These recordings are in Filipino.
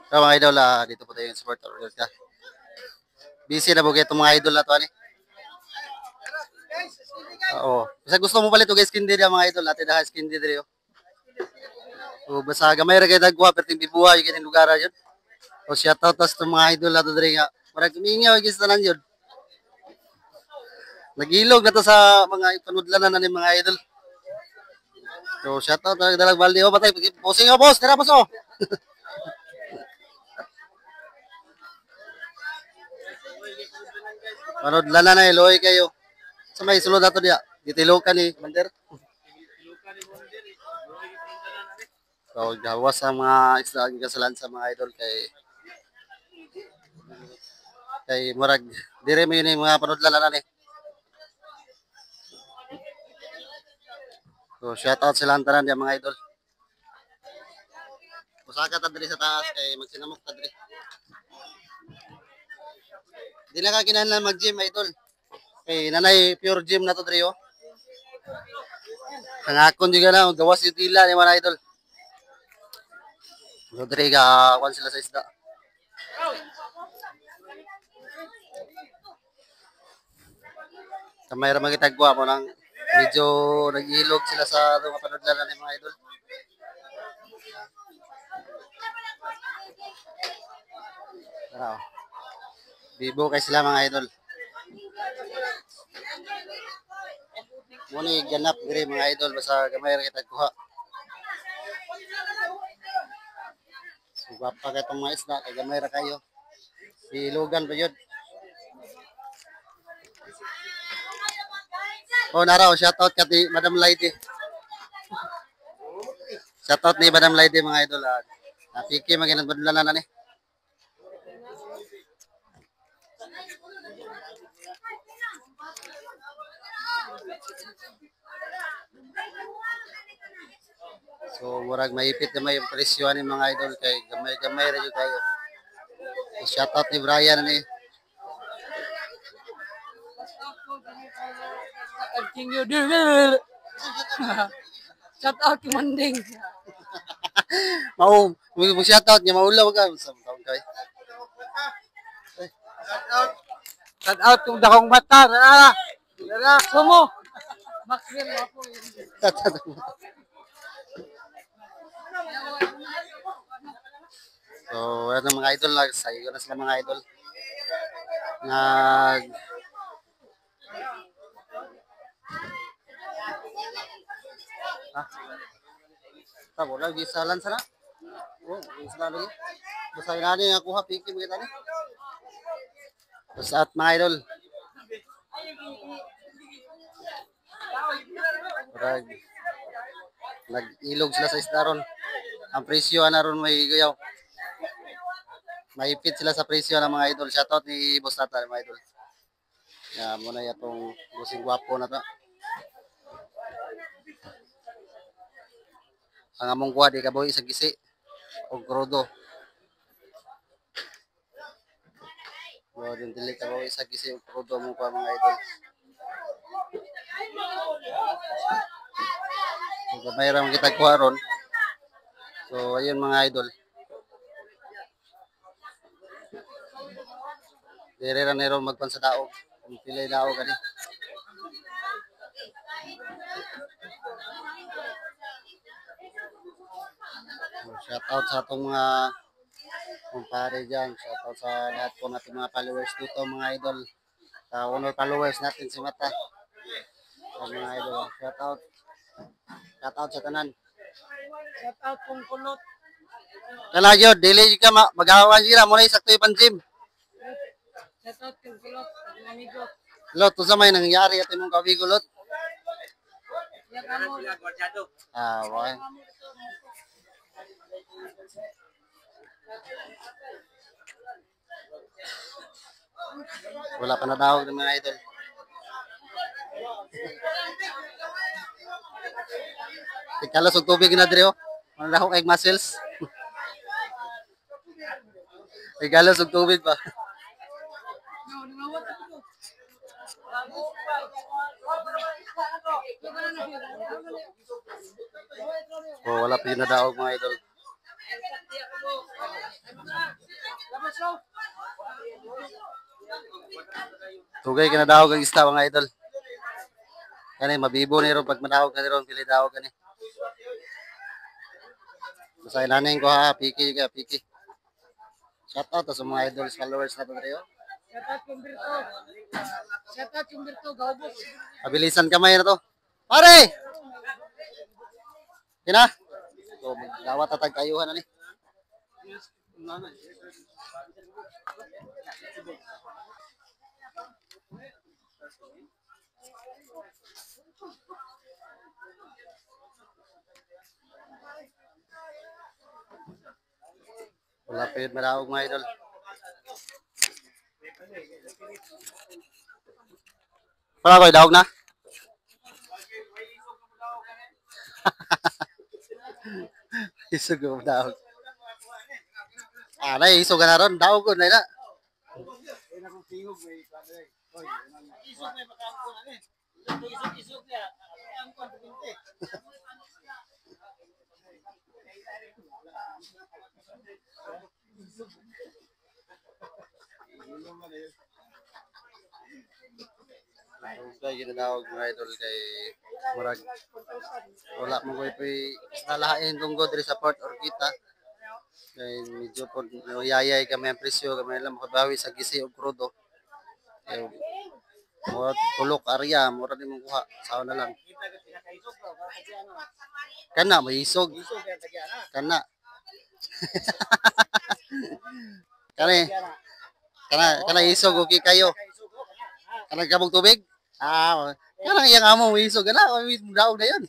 So, mga idol, dito po tayo yung support order ka. Busy na po kayo itong mga idol na to, ani? Oo. Basta gusto mo palit, guys, skin din mga idol. Natin na skin din rin. So, basta gamay rin kayo nagkuha, pero yung bibuha, yung ganyan lugar yun. So, shoutout tas itong mga idol na to rin nga. Marag kumingaw, guys, tanan yun. Nagilog na to sa mga ipanudlanan na ni mga idol. So, shoutout na dalag balde. O, patay. Posing o, boss. Tara, boss, o. Panudlanan na, iloy kayo. Sa may sulod na to diya. Gitilokan ni Bander. So, gawas sa mga isla ang kasalan sa mga idol kay murag dire mo yun yung mga panudlanan na ni. So, shout out sila ang tanan diya mga idol. Usaka ta diri sa taas kay magsinamok ta diri. Di na ka kinahanglan mag-gym idol. Kay nanay pure gym na to diri oh. Hangakon juga na gawas yung tila ni mga idol. So, diri ka kwan sila sa isda. Kamay ra magitagwa mo nang medyo nag-ilog sila sa mga panudlanan ni mga idol. Tara, oh. Bibo kay sila mga idol. Muna ganap diri mga idol basta gamay ra kita kuha. So, gwapa kay itong mga isda kay gamay ra kayo. Ilugan pa yun. Oh, naraw, shoutout ka ti Madam Lady. Shoutout ni Madam Lady mga idol. Napiki maginang badlanan na ni. So, murag maipit na may presyo ni mga idol kay gamay-gamay ra jud kayo. So, shoutout ni Brian ni. Continue. Shout out kay Manding. Mau, mo shoutout niya maulaw ka sa taon kay. Shout out kung dakong mata. Dara, sumo. Maxwell ako. So, ano mga idol na sayo na sila mga idol. Nag Tabo lang gisalan sana. Oh, gisalan lagi. Basta inani ako ha piki mo kita ni. Basta at mga idol. Rag nag-ilog sila sa isdaron. Ang presyo na ron may gayaw. Maipit sila sa presyo ng mga idol. Shoutout ni Boss Nata mga idol. Ya, muna itong busing gwapo na ta. Ang among kuha di kaboy sa gisi o krodo. O din dili kaboy sa gisi o krodo mo pa mga idol. So, gamay ra man kita kuha ron. So ayun mga idol. Dire ra nero magpan sa daog. Kung pilay daog ani. Shout out sa atong mga kumpare dyan. Shout out sa lahat po natin mga followers dito mga idol. Sa honor followers natin si Mata. Sa mga idol. Shout out. Shout out sa tanan. Shout out kung kulot. Kala yun, dili ka magawa sila. Muna isakto yung pan-gym. Shout out kung kulot. Ang amigo. Lot, to sa may nangyari at imong kabigo, Lot. Yan kamo. Okay. Wala pa na tawag ng mga idol. Ikalas og tubig na diri oh. Ano na ako kay muscles? Ikalas og tubig pa. Oh, wala pa yun na daog mga idol. Tugay kinadawog ang isda mga idol. Kani mabibo ni ron pag madawog ka ni ron pili dawog kani. Basta inanin ko ha, piki ka, piki. Shout out to sa mga idols followers na tayo. Shout out yung Berto, gaubos. Abilisan kamay na to. Pare! Kina? So, magdawat at kayuhan na ni. Wala pa yun madawag mga idol. Wala ko, dawag na? Isog ko dawag. Ah, isog ka na ron. Dawag ko na. Kaya ginadawag mga idol kay murag wala mo ko nalahain tungkol diri sa Port Orquita kay medyo po yayay kami ang presyo kami lang makabawi sa gisi o krudo kay mo tulok area mura din mong kuha sao na lang kana may isog kana kana isog okay kayo kana kabog tubig kana iyang amo may isog kana daog na yun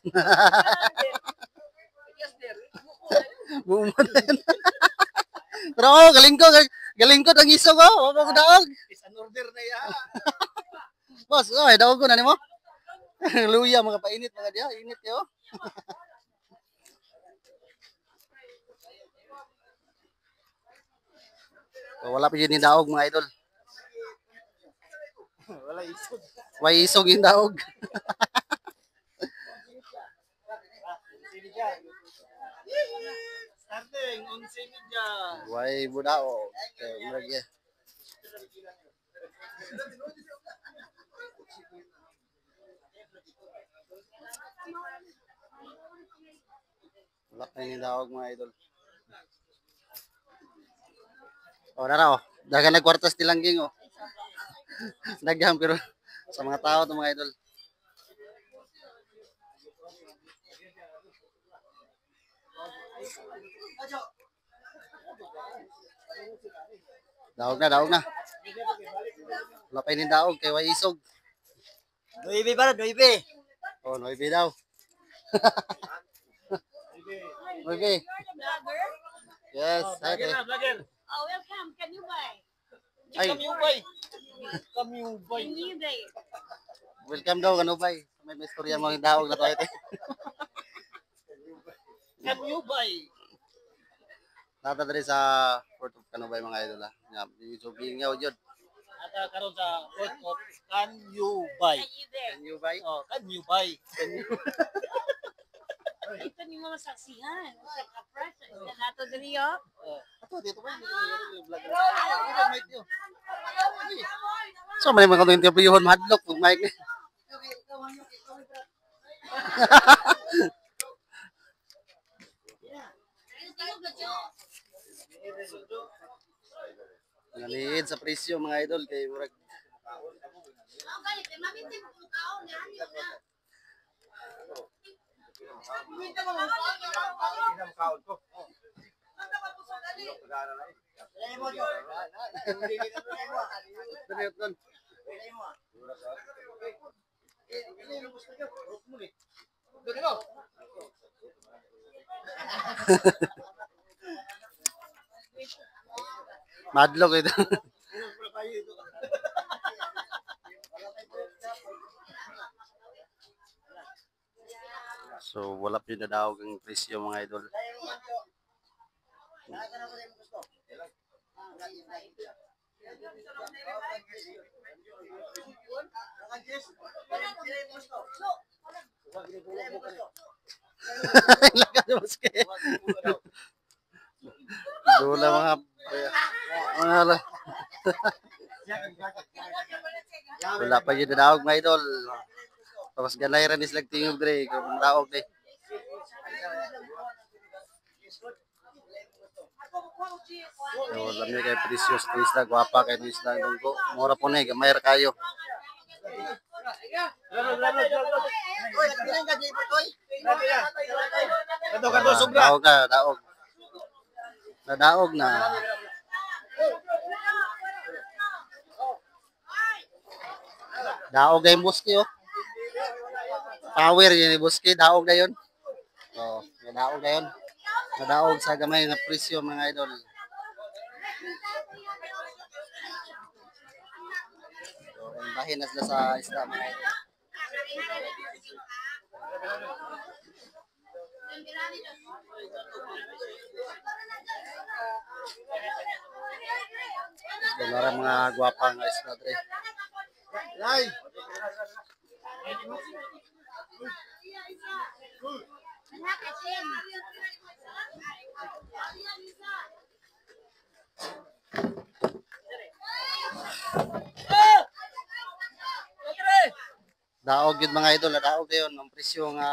bumot na yun pero galingkod ang isog wag mo daog Isan order na ya. boss daog ko na nimo luya mga painit mga diha init yo wala pa yun yung daog mga idol. Wala isog. May isog yung daog. Starting, 11:30. Way budao. Okay, murag wala pa yun yung daog mga idol. Nara dagan nagkwartas tilangging Daghang pero sa mga tao to mga idol. Daog na. Wala pa yung daog kay way isog. Noibe ba? Noibe. Oh, noibe daw. Noibe. Yes, ate. Vlogger. Oh, welcome. Can you buy? Ay, Come you buy. Come you buy. Can you buy? welcome daw kanubay. May istorya mga daog na to ate. Come you buy. Nata diri sa Port of Kanubay mga idol Nga, YouTube nga jud. Ata karon sa port of Can you buy? Can you buy? Can you buy? Oh, can you buy? Ito ni mga saksihan. Sa ka-fresh. Sa nato dali, oh. Ato dito ba? So may mga kung interviewon madlok pag mic. Naliid sa presyo mga idol kay murag madlok ito. So wala pa yun na daw ang presyo mga idol. Dula mga Wala pa yun daog mga idol. Tapos ganay rin is tingog dre, kung daog dre. So, lami kay precious to isda, guwapa kay ng isda dunggo. Mura po na, gamay ra kayo. Daog na, daog. Nadaog na. Daog na yung buski, oh. Power yun yung buski, daog na yun. Oh, nadaog na yun. Nadaog sa gamay na presyo mga idol. So, bahin na sila sa isda mga idol. So, nara mga guwapang isda dre. Daog yun mga idol, daog yun. Ang presyo nga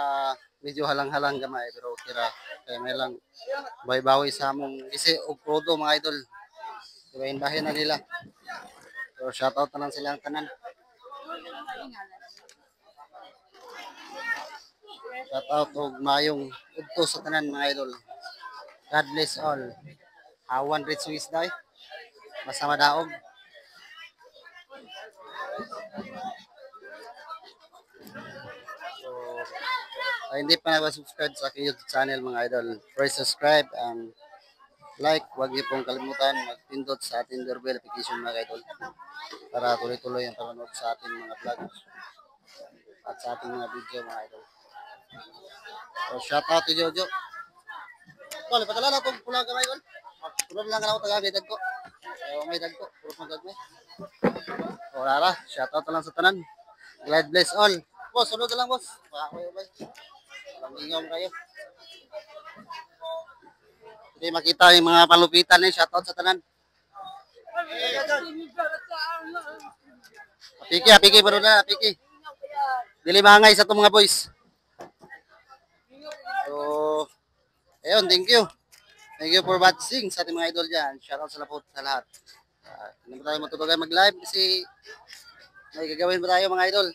medyo halang-halang gamay pero okay ra. Kaya may lang bawi-bawi sa among kasi og prodo mga idol. Dibahin bahin na nila. So shoutout na lang silang tanan. Shoutout og mayong udto sa tanan mga idol. God bless all. Awan rich Swiss day. Basta madaog. So, hindi pa nag-subscribe sa aking YouTube channel mga idol, press subscribe and like. Huwag niyo pong kalimutan magpindot sa ating doorbell notification mga idol para tuloy-tuloy ang panonood sa ating mga vlog at sa ating mga video mga idol. So, shout out to Jojo. Tol, patala na itong pulang ka mga idol. Tulad lang ka na ako taga-gaydag ko. May dag ko, puro pang gagmay. O, rara, shout out na lang sa tanan. God bless all. Boss, sunod na lang boss. Baka ko yung bay. Pamingaw kayo. Hindi makita yung mga palupitan eh. Shoutout sa tanan. Apiki baro na, apiki. Dili mangay sa itong mga boys. So, ayun, thank you. Thank you for watching sa ating mga idol dyan. Shoutout sa lapot sa lahat. Hindi tayo matutugay mag-live kasi may gagawin pa tayo mga idol.